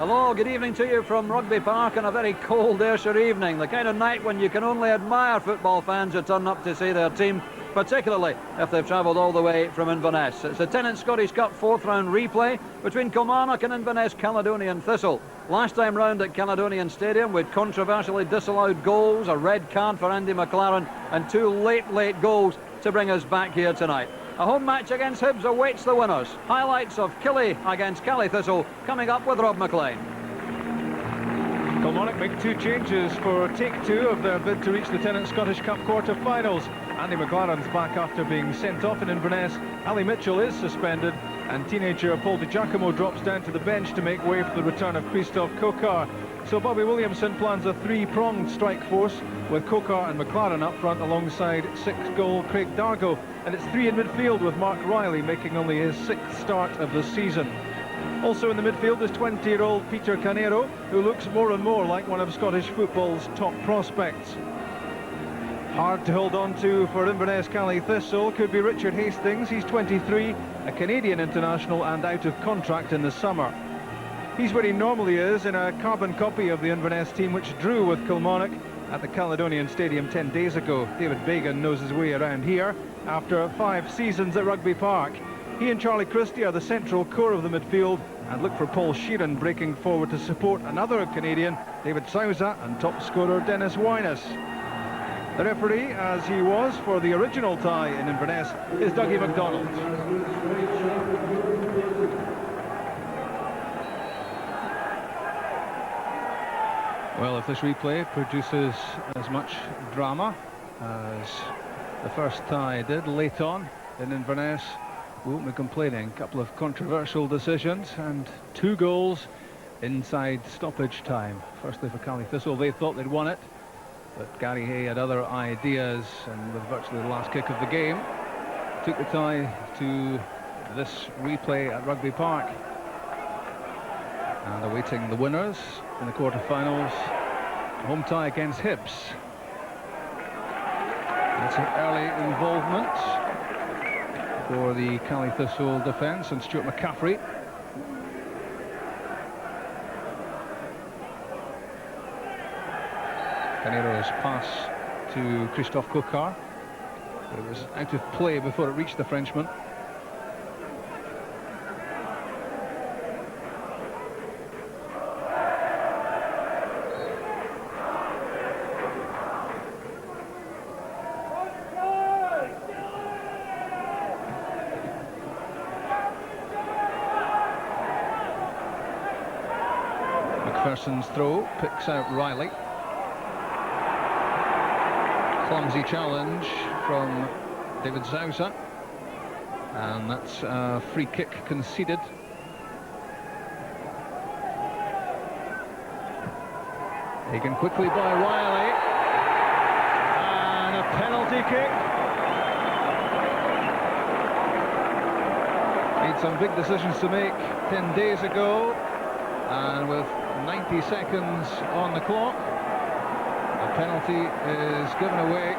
Hello, good evening to you from Rugby Park on a very cold Ayrshire evening. The kind of night when you can only admire football fans who turn up to see their team, particularly if they've travelled all the way from Inverness. It's the Tennant Scottish Cup fourth round replay between Kilmarnock and Inverness Caledonian Thistle. Last time round at Caledonian Stadium with controversially disallowed goals, a red card for Andy McLaren and two late goals to bring us back here tonight. A home match against Hibs awaits the winners. Highlights of Killie against Caley Thistle coming up with Rob McLean. Kilmarnock make two changes for take two of their bid to reach the Tennant Scottish Cup quarter-finals. Andy McLaren's back after being sent off in Inverness. Ali Mitchell is suspended, and teenager Paul Di Giacomo drops down to the bench to make way for the return of Christophe Kokar. So Bobby Williamson plans a three-pronged strike force with Kokar and McLaren up front alongside six-goal Craig Dargo. And it's three in midfield with Mark Riley making only his sixth start of the season. Also in the midfield is 20-year-old Peter Canero, who looks more and more like one of Scottish football's top prospects. Hard to hold on to for Inverness Caley Thistle could be Richard Hastings. He's 23, a Canadian international and out of contract in the summer. He's where he normally is in a carbon copy of the Inverness team which drew with Kilmarnock at the Caledonian Stadium 10 days ago. David Bagan knows his way around here after 5 seasons at Rugby Park. He and Charlie Christie are the central core of the midfield, and look for Paul Sheeran breaking forward to support another Canadian, David Souza, and top scorer Dennis Wyness. The referee, as he was for the original tie in Inverness, is Dougie MacDonald. Well, if this replay produces as much drama as the first tie did late on in Inverness, we won't be complaining. A couple of controversial decisions and 2 goals inside stoppage time. Firstly for Caley Thistle, they thought they'd won it, but Gary Hay had other ideas, and with virtually the last kick of the game, took the tie to this replay at Rugby Park. And awaiting the winners in the quarter-finals, home tie against Hibs. That's an early involvement for the Caley Thistle defence and Stuart McCaffrey. Canero's pass to Christophe Kokar, but it was out of play before it reached the Frenchman. McPherson's throw picks out Riley. Clumsy challenge from David Souza, and that's a free kick conceded. Taken quickly by Riley, and a penalty kick. Made some big decisions to make 10 days ago, and with 90 seconds on the clock, a penalty is given away.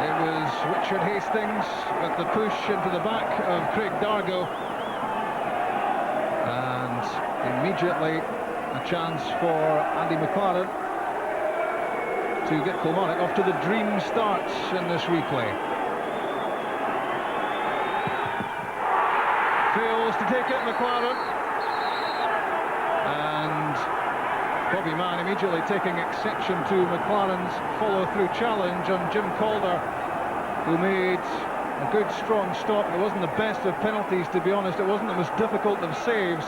It was Richard Hastings with the push into the back of Craig Dargo, and immediately a chance for Andy McLaren to get Kilmarnock off to the dream start in this replay. Fails to take it, McLaren. And Bobby Mann immediately taking exception to McLaren's follow-through challenge on Jim Calder, who made a good strong stop. It wasn't the best of penalties, to be honest. It wasn't the most difficult of saves.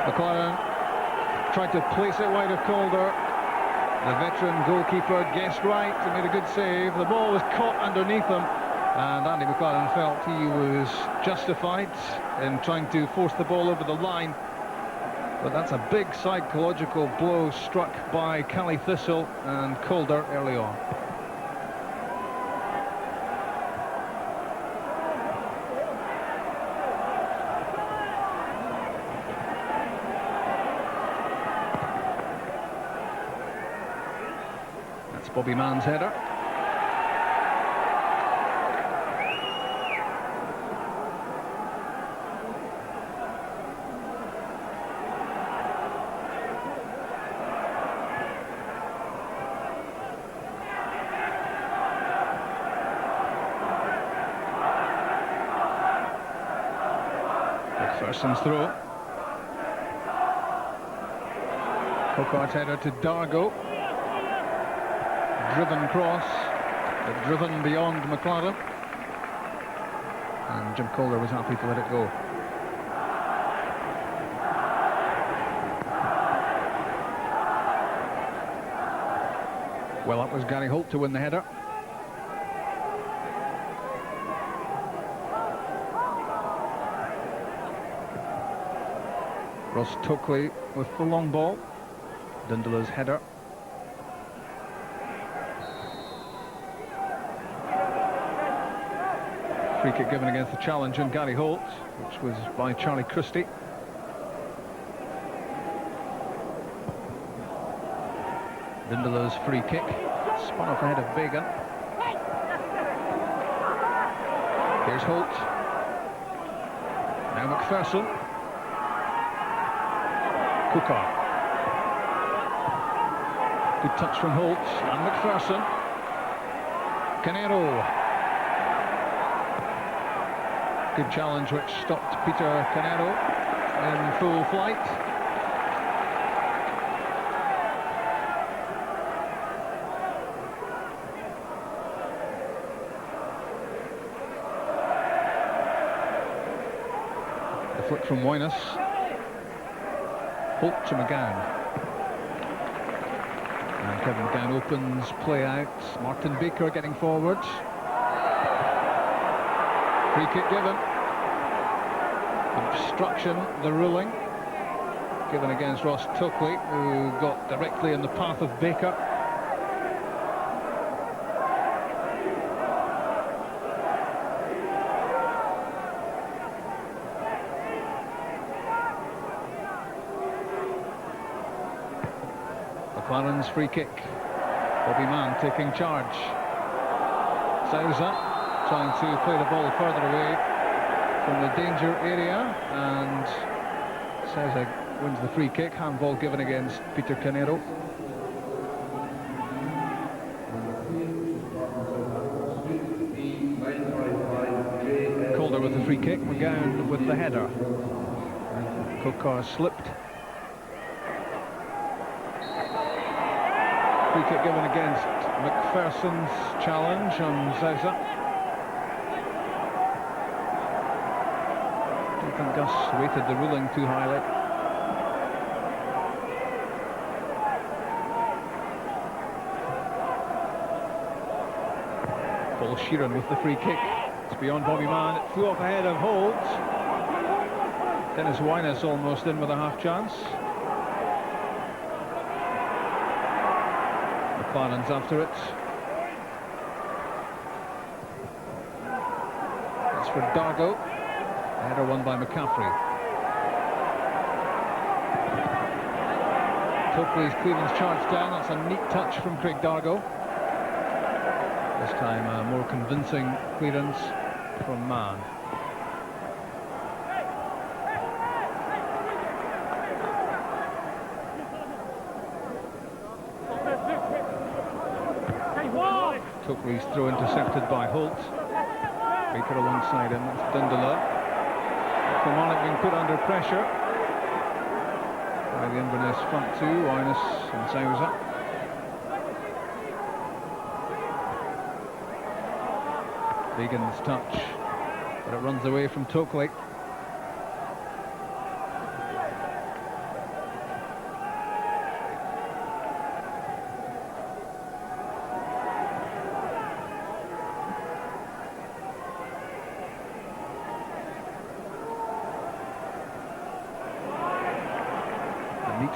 McLaren tried to place it wide of Calder. The veteran goalkeeper guessed right and made a good save. The ball was caught underneath him, and Andy McLaren felt he was justified in trying to force the ball over the line. But that's a big psychological blow struck by Caley Thistle and Calder early on. That's Bobby Mann's header. McPherson's throw. Coquart's header to Dargo. Driven cross, but driven beyond McLaren. And Jim Calder was happy to let it go. Well, that was Gary Holt to win the header. Ross Tokley with the long ball. Dindala's header. Free kick given against the challenge and Gary Holt, which was by Charlie Christie. Dindala's free kick, spun off ahead of Bagan. Here's Holt. Now McPherson. Coquart. Good touch from Holt and McPherson. Canero. Good challenge which stopped Peter Canero in full flight. The flick from Wynas. Holt to McGowan. And Kevin McGowan opens play out. Martin Baker getting forward. Free kick given. Obstruction, the ruling. Given against Ross Tokley, who got directly in the path of Baker. McLaren's free kick. Bobby Mann taking charge. Sousa trying to play the ball further away from the danger area, and Sousa wins the free kick. Handball given against Peter Canero. Calder with the free kick, McGowan with the header. Coquart slipped. Free kick given against McPherson's challenge on Sousa. I think Gus weighted the ruling too highly. Paul Sheeran with the free kick. It's beyond Bobby Mann. It flew off ahead of Holt. Dennis Wynas almost in with a half chance. McLaren's after it. It's for Dargo. Header won by McCaffrey. Tokley's Cleveland's charged down. That's a neat touch from Craig Dargo. This time a more convincing clearance from Mann. Tokley's throw intercepted by Holt. Baker alongside him. That's Dindala. Kilmarnock being put under pressure by the Inverness front two, Wynas and Sousa. Bagan's touch, but it runs away from Tokley.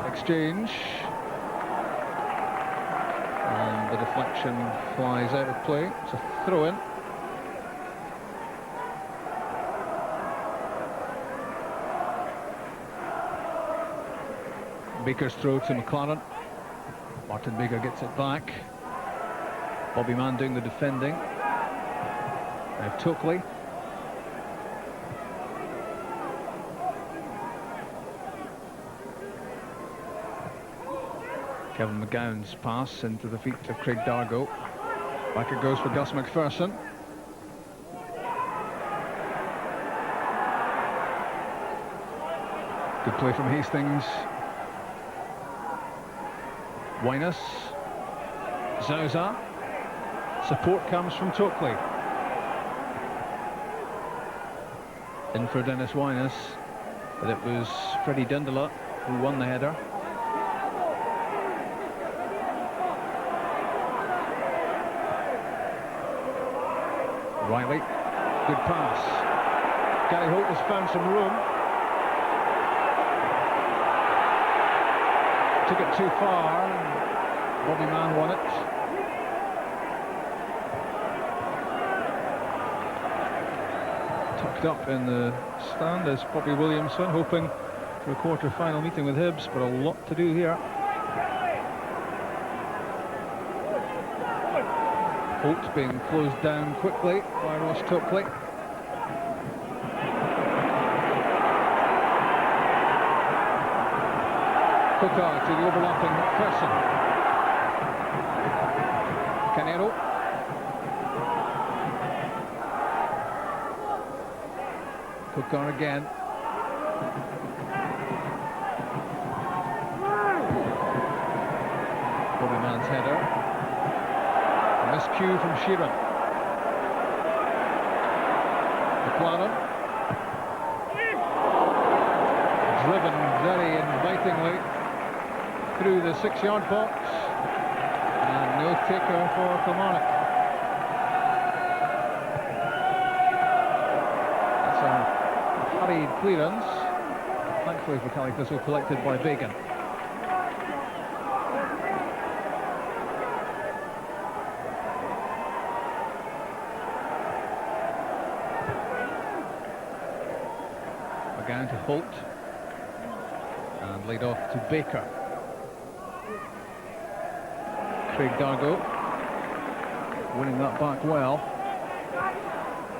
Exchange, and the deflection flies out of play. It's a throw-in. Baker's throw to McLaren. Martin Baker gets it back. Bobby Mann doing the defending. Now Tokley. Kevin McGowan's pass into the feet of Craig Dargo. Back it goes for Gus McPherson. Good play from Hastings. Winus. Zauza. Support comes from Tokley. In for Dennis Winus, but it was Freddie Dundala who won the header. Riley, good pass. Gary Holt has found some room. Took it too far. Bobby Mann won it. Tucked up in the stand is Bobby Williamson, hoping for a quarter-final meeting with Hibs, but a lot to do here. Holt being closed down quickly by Ross Tokley. Cookard to the overlapping person. Canero. Cookard again. Bobby Mann's header. Miscue from Sheeran. McLaren. Driven very invitingly through the 6-yard box. And no taker for Kilmarnock. That's a hurried clearance. Thankfully for Callie Thistle, collected by Bacon. Again to Holt, and laid off to Baker. Craig Dargo winning that back well.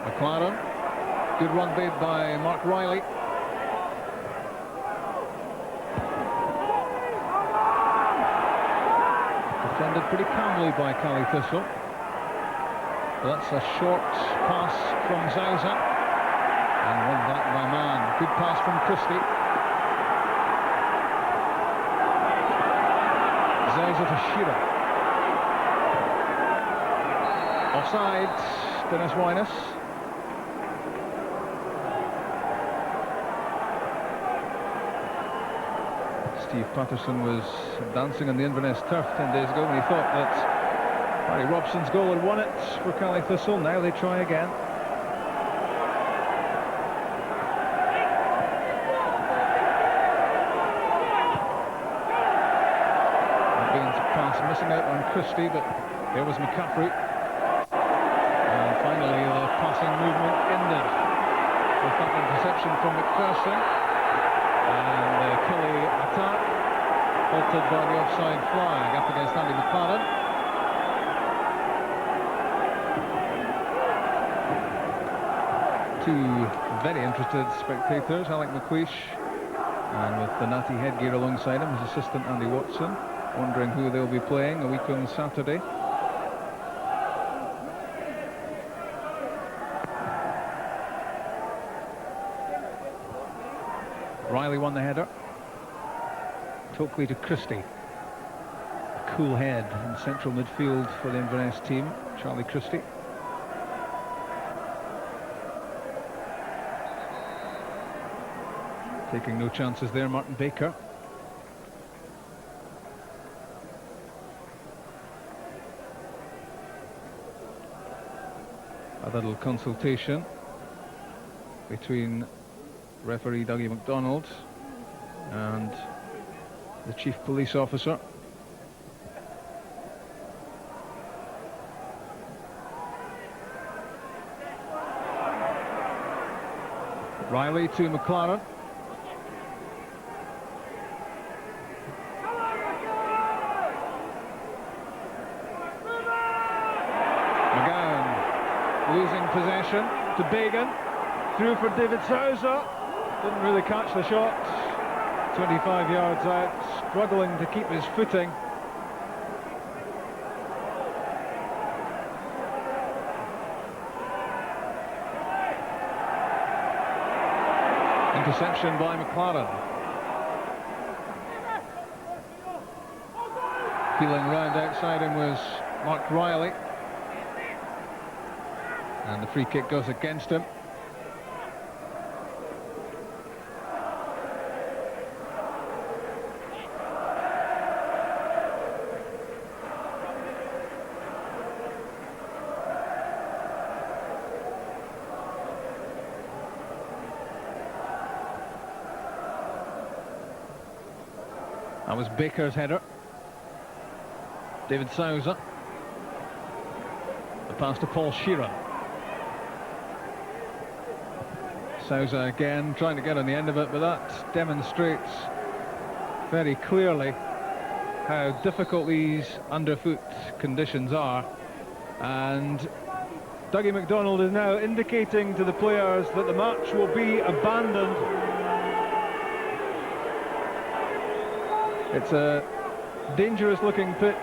McLaren, good run made by Mark Riley. Defended pretty calmly by Callie Thistle. That's a short pass from Zauza. And won back by Mann. Good pass from Christie. Zauza to Shearer. Offside, Dennis Winus. Steve Patterson was dancing on the Inverness turf 10 days ago when he thought that Barry Robson's goal had won it for Callie Thistle. Now they try again. Missing out on Christie, but there was McCaffrey. And finally the passing movement ended with that interception from McPherson. And the Killie attack halted by the offside flag up against Andy McLaren. Two very interested spectators, Alec McQueish, and with the natty headgear alongside him, his assistant Andy Watson, wondering who they'll be playing a week on Saturday. Riley won the header. Tokley to Christie. A cool head in central midfield for the Inverness team, Charlie Christie. Taking no chances there, Martin Baker. A little consultation between referee Dougie MacDonald and the chief police officer. Riley to McLaren. Losing possession to Bagan, through for David Zauza, didn't really catch the shot, 25 yards out, struggling to keep his footing. Interception by McLaren. Feeling round outside him was Mark Riley. And the free kick goes against him. That was Baker's header. David Souza. The pass to Paul Shearer. Souza again trying to get on the end of it, but that demonstrates very clearly how difficult these underfoot conditions are. And Dougie MacDonald is now indicating to the players that the match will be abandoned. It's a dangerous looking pitch,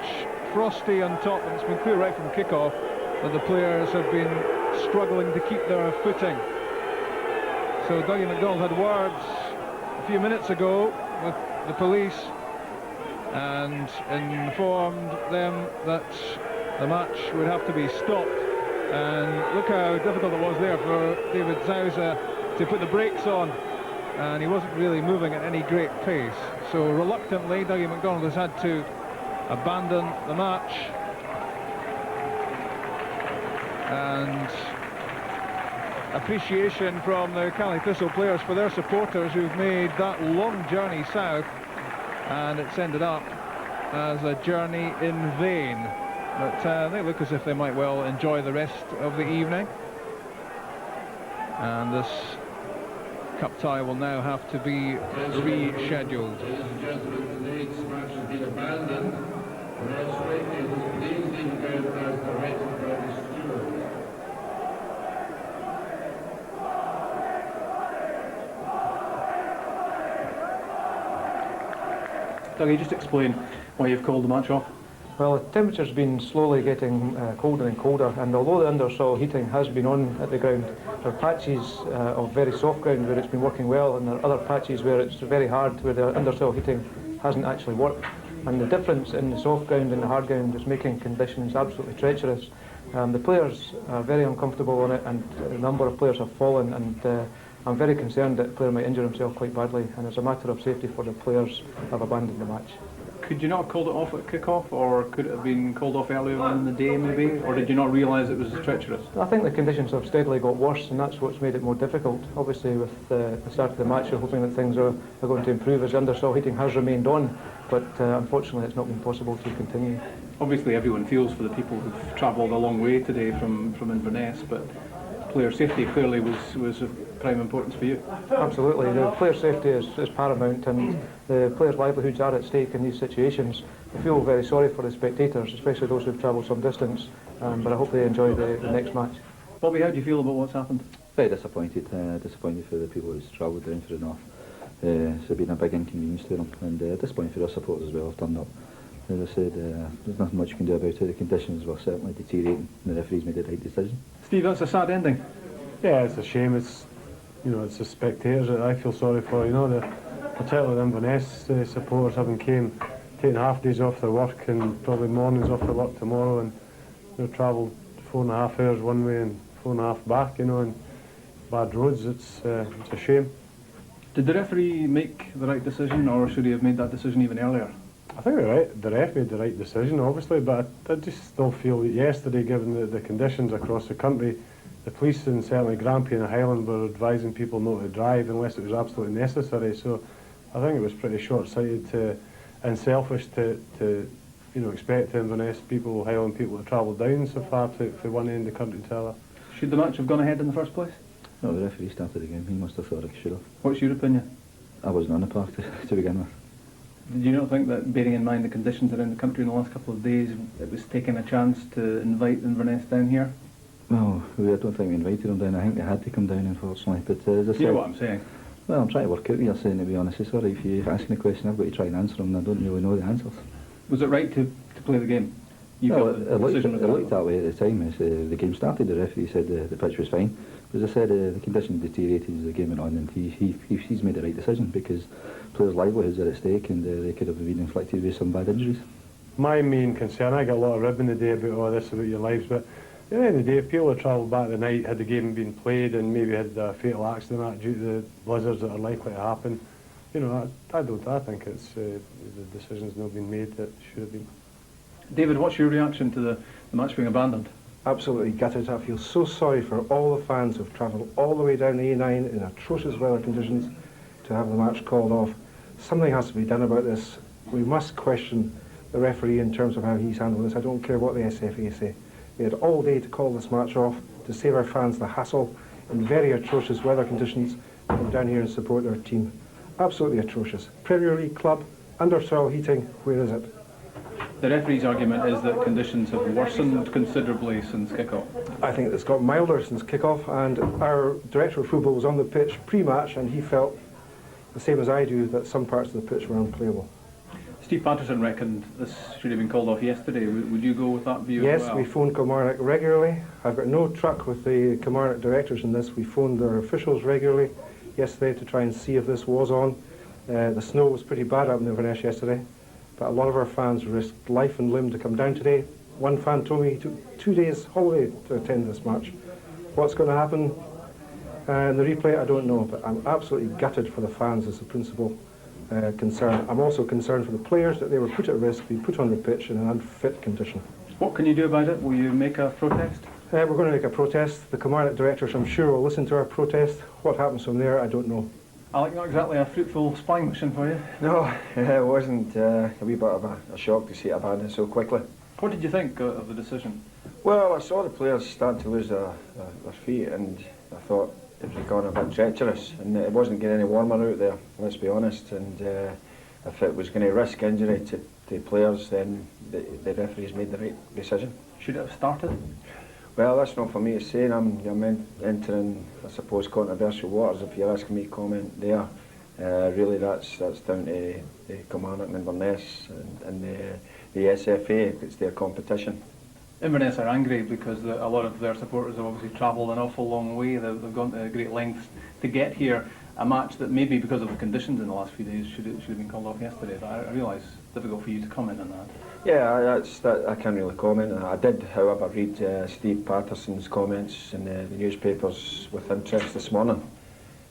frosty on top, and it's been clear right from kick-off that the players have been struggling to keep their footing. So Dougie MacDonald had words a few minutes ago with the police and informed them that the match would have to be stopped. And look how difficult it was there for David Souza to put the brakes on, and he wasn't really moving at any great pace. So reluctantly, Dougie MacDonald has had to abandon the match. And appreciation from the Calais Thistle players for their supporters who've made that long journey south, and it's ended up as a journey in vain. But they look as if they might well enjoy the rest of the evening. And this cup tie will now have to be rescheduled. Ladies and gentlemen, tonight's match has been abandoned. Please indicate as directed by the steward. Dougie, just explain why you've called the match off. Well, the temperature's been slowly getting colder and colder, and although the undersoil heating has been on at the ground, there are patches of very soft ground where it's been working well, and there are other patches where it's very hard, where the undersoil heating hasn't actually worked. And the difference in the soft ground and the hard ground is making conditions absolutely treacherous. The players are very uncomfortable on it, and a number of players have fallen, and I'm very concerned that a player might injure himself quite badly, and as a matter of safety for the players, I've abandoned the match. Could you not have called it off at kick-off, or could it have been called off earlier on in the day maybe, or did you not realise it was treacherous? I think the conditions have steadily got worse, and that's what's made it more difficult. Obviously with the start of the match we're hoping that things are going to improve as the undersoil heating has remained on, but unfortunately it's not been possible to continue. Obviously everyone feels for the people who've travelled a long way today from Inverness, but player safety clearly was of prime importance for you. Absolutely, the player safety is paramount, and the players' livelihoods are at stake in these situations. I feel very sorry for the spectators, especially those who've travelled some distance, but I hope they enjoy the next match. Bobby, how do you feel about what's happened? Very disappointed for the people who's travelled down for the north. It's been a big inconvenience to them, and disappointed for our supporters as well, have turned up. As I said, there's nothing much you can do about it. The conditions were certainly deteriorating, and the referees made the right decision. Steve, that's a sad ending. Yeah, it's a shame. It's it's the spectators that I feel sorry for. Particularly the Inverness supporters taken half days off their work and probably mornings off their work tomorrow, and travelled 4.5 hours one way and 4.5 back. And bad roads. It's a shame. Did the referee make the right decision, or should he have made that decision even earlier? I think the ref made the right decision, obviously, but I just still feel that yesterday, given the conditions across the country, the police and certainly Grampian and Highland were advising people not to drive unless it was absolutely necessary. So I think it was pretty short-sighted and selfish to expect Inverness people, Highland people to travel down so far from one end of the country to the other. Should the match have gone ahead in the first place? No, the referee started the game. He must have thought it should have. What's your opinion? I wasn't on the park to begin with. Did you not think that, bearing in mind the conditions around the country in the last couple of days, it was taking a chance to invite Inverness down here? Well, I don't think we invited them down. I think they had to come down, unfortunately. But as I said, you know what I'm saying? Well, I'm trying to work out what you're saying, to be honest. It's alright if you ask me a question, I've got to try and answer them, and I don't really know the answers. Was it right to play the game? You well, felt it the decision was looked that way at the time. As the game started, the referee said the pitch was fine. But as I said, the conditions deteriorated as the game went on, and he's made the right decision, because players' livelihoods are at stake, and they could have been inflicted with some bad injuries. my main concern. I got a lot of ribbon today about all this, about your lives, but at the end of the day, if people had travelled back the night, had the game been played and maybe had a fatal accident due to the blizzards that are likely to happen, you know, I think it's the decision's not been made that should have been. David, what's your reaction to the match being abandoned? Absolutely gutted. I feel so sorry for all the fans who've travelled all the way down the A9 in atrocious weather conditions to have the match called off. Something has to be done about this. We must question the referee in terms of how he's handled this. I don't care what the SFA say. They had all day to call this match off, to save our fans the hassle in very atrocious weather conditions, to come down here and support their team. Absolutely atrocious. Premier League club, under soil heating, where is it? The referee's argument is that conditions have worsened considerably since kick-off. I think it's got milder since kick-off, and our director of football was on the pitch pre-match and he felt the same as I do, that some parts of the pitch were unplayable. Steve Patterson reckoned this should have been called off yesterday. Would you go with that view Yes, as well? we phoned Kilmarnock regularly. I've got no truck with the Kilmarnock directors in this. We phoned their officials regularly yesterday to try and see if this was on. The snow was pretty bad up in Inverness yesterday, but a lot of our fans risked life and limb to come down today. One fan told me he took 2 days holiday to attend this match. What's going to happen in the replay, I don't know, but I'm absolutely gutted for the fans as the principal concern. I'm also concerned for the players that they were put at risk, being put on the pitch in an unfit condition. What can you do about it? Will you make a protest? We're going to make a protest. The Kilmarnock directors, I'm sure, will listen to our protest. What happens from there, I don't know. Alec, not exactly a fruitful spying mission for you. No, it wasn't a wee bit of a shock to see it abandoned so quickly. What did you think of the decision? Well, I saw the players starting to lose their feet, and I thought it was going a bit treacherous, and it wasn't getting any warmer out there, let's be honest, and if it was going to risk injury to players, then the referees made the right decision. Should it have started? Well, that's not for me to say. I'm entering, I suppose, controversial waters if you're asking me to comment there. Really, that's down to the Kilmarnock and Inverness and the SFA. It's their competition. Inverness are angry because a lot of their supporters have obviously travelled an awful long way. They've gone to great lengths to get here. A match that maybe because of the conditions in the last few days should have been called off yesterday. But I realise it's difficult for you to comment on that. Yeah, I can't really comment. I did, however, read Steve Patterson's comments in the newspapers with interest this morning,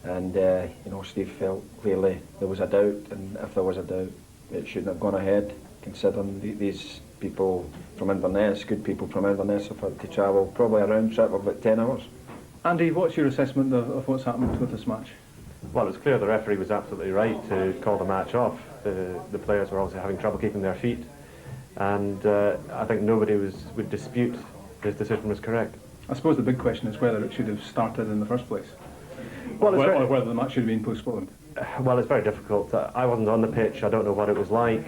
and you know, Steve felt clearly there was a doubt, and if there was a doubt, it shouldn't have gone ahead, considering these people from Inverness, good people from Inverness, have had to travel probably a round trip of about 10 hours. Andy, what's your assessment of what's happened with this match? Well, it was clear the referee was absolutely right to call the match off. The players were obviously having trouble keeping their feet, and I think nobody would dispute his decision was correct. I suppose the big question is whether it should have started in the first place, well, or whether the match should have been postponed. Well, it's very difficult. I wasn't on the pitch. I don't know what it was like.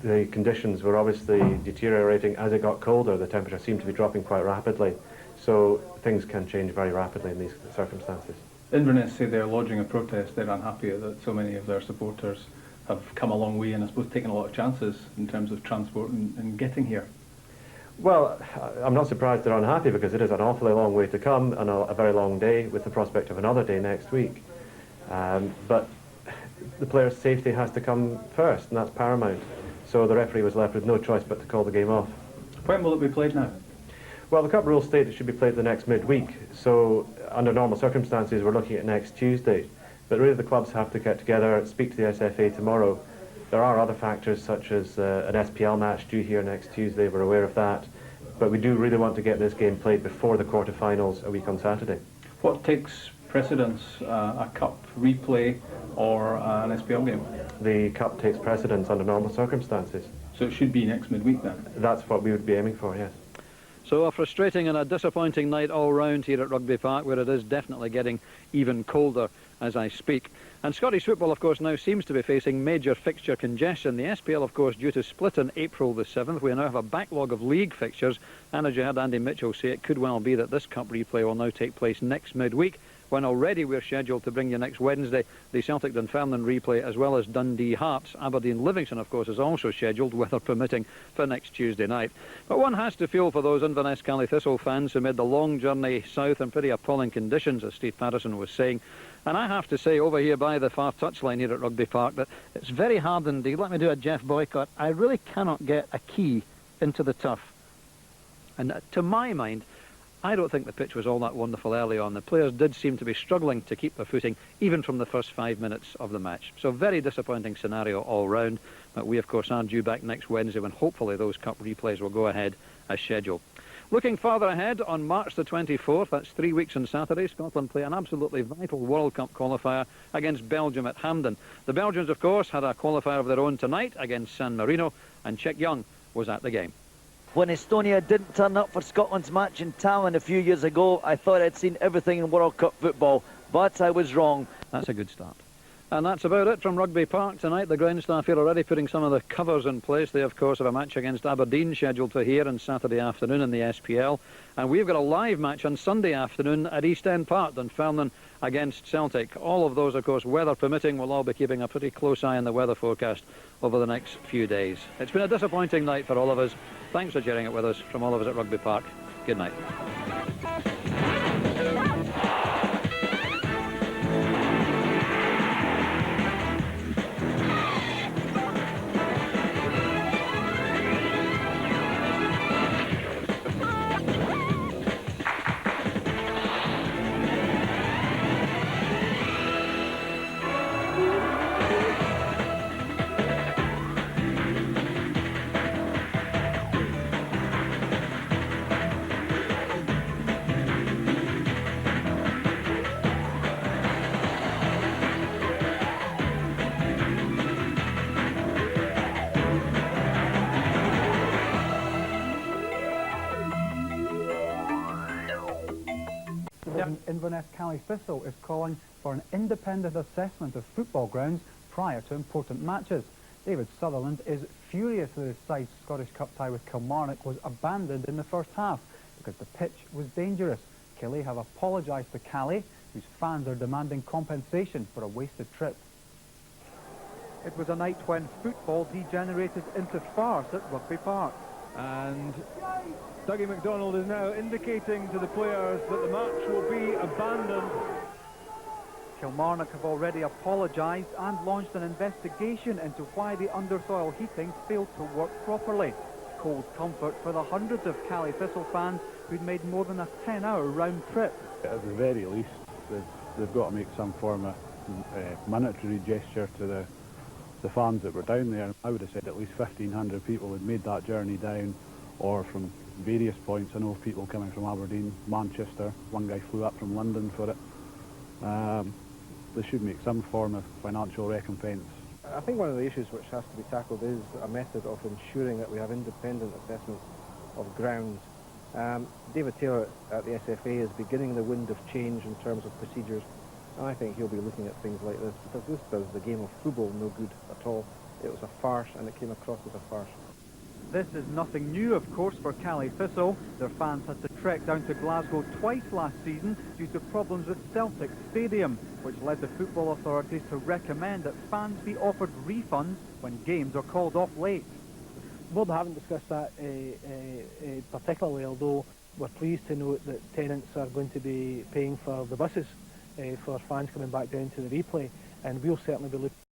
The conditions were obviously deteriorating as it got colder. The temperature seemed to be dropping quite rapidly, so things can change very rapidly in these circumstances. Inverness say they're lodging a protest. They're unhappy that so many of their supporters have come a long way and I suppose taken a lot of chances in terms of transport and getting here. Well, I'm not surprised they're unhappy because it is an awfully long way to come and a very long day with the prospect of another day next week. But the players' safety has to come first, and that's paramount. So the referee was left with no choice but to call the game off. When will it be played now? Well, the Cup rules state it should be played the next midweek, so under normal circumstances we're looking at next Tuesday. But really the clubs have to get together, speak to the SFA tomorrow. There are other factors such as an SPL match due here next Tuesday, we're aware of that. But we do really want to get this game played before the quarter-finals a week on Saturday. What takes precedence, a Cup replay or an SPL game? The Cup takes precedence under normal circumstances. So it should be next midweek then? That's what we would be aiming for, yes. So a frustrating and a disappointing night all round here at Rugby Park, where it is definitely getting even colder as I speak. And Scottish football, of course, now seems to be facing major fixture congestion. The SPL, of course, due to split on April the 7th. We now have a backlog of league fixtures, and as you heard Andy Mitchell say, it could well be that this Cup replay will now take place next midweek, when already we're scheduled to bring you next Wednesday the Celtic Dunfermline replay, as well as Dundee Hearts. Aberdeen Livingston, of course, is also scheduled, weather permitting, for next Tuesday night. But one has to feel for those Inverness Caley Thistle fans who made the long journey south in pretty appalling conditions, as Steve Patterson was saying. And I have to say, over here by the far touchline here at Rugby Park, that it's very hard indeed. Let me do a Jeff boycott. I really cannot get a key into the turf. And to my mind, I don't think the pitch was all that wonderful early on. The players did seem to be struggling to keep their footing, even from the first 5 minutes of the match. So very disappointing scenario all round. But we, of course, are due back next Wednesday when hopefully those cup replays will go ahead as scheduled. Looking further ahead, on March the 24th, that's 3 weeks on Saturday, Scotland play an absolutely vital World Cup qualifier against Belgium at Abnd. The Belgians, of course, had a qualifier of their own tonight against San Marino, and Chick Young was at the game. When Estonia didn't turn up for Scotland's match in Tallinn a few years ago, I thought I'd seen everything in World Cup football, but I was wrong. That's a good start. And that's about it from Rugby Park tonight. The ground staff here already putting some of the covers in place. They, of course, have a match against Aberdeen scheduled for here on Saturday afternoon in the SPL. And we've got a live match on Sunday afternoon at East End Park, Dunfermline against Celtic. All of those, of course, weather permitting, we'll all be keeping a pretty close eye on the weather forecast over the next few days. It's been a disappointing night for all of us. Thanks for sharing it with us from all of us at Rugby Park. Good night. Inverness Callie Thistle is calling for an independent assessment of football grounds prior to important matches. David Sutherland is furious that his side's Scottish Cup tie with Kilmarnock was abandoned in the first half because the pitch was dangerous. Killie have apologised to Callie, whose fans are demanding compensation for a wasted trip. It was a night when football degenerated into farce at Rugby Park. And Dougie MacDonald is now indicating to the players that the match will be abandoned. Kilmarnock have already apologised and launched an investigation into why the undersoil heating failed to work properly. Cold comfort for the hundreds of Callie Thistle fans who'd made more than a 10-hour round trip. At the very least, they've got to make some form of monetary gesture to the fans that were down there. I would have said at least 1,500 people had made that journey down, or from various points. I know people coming from Aberdeen, Manchester, one guy flew up from London for it. They should make some form of financial recompense. I think one of the issues which has to be tackled is a method of ensuring that we have independent assessments of grounds. David Taylor at the SFA is beginning the wind of change in terms of procedures. I think he'll be looking at things like this, because this does the game of football no good at all. It was a farce, and it came across as a farce. This is nothing new, of course, for Callie Thistle. Their fans had to trek down to Glasgow twice last season due to problems with Celtic Stadium, which led the football authorities to recommend that fans be offered refunds when games are called off late. The board haven't discussed that particularly, although we're pleased to note that tenants are going to be paying for the buses for fans coming back down to the replay, and we'll certainly be looking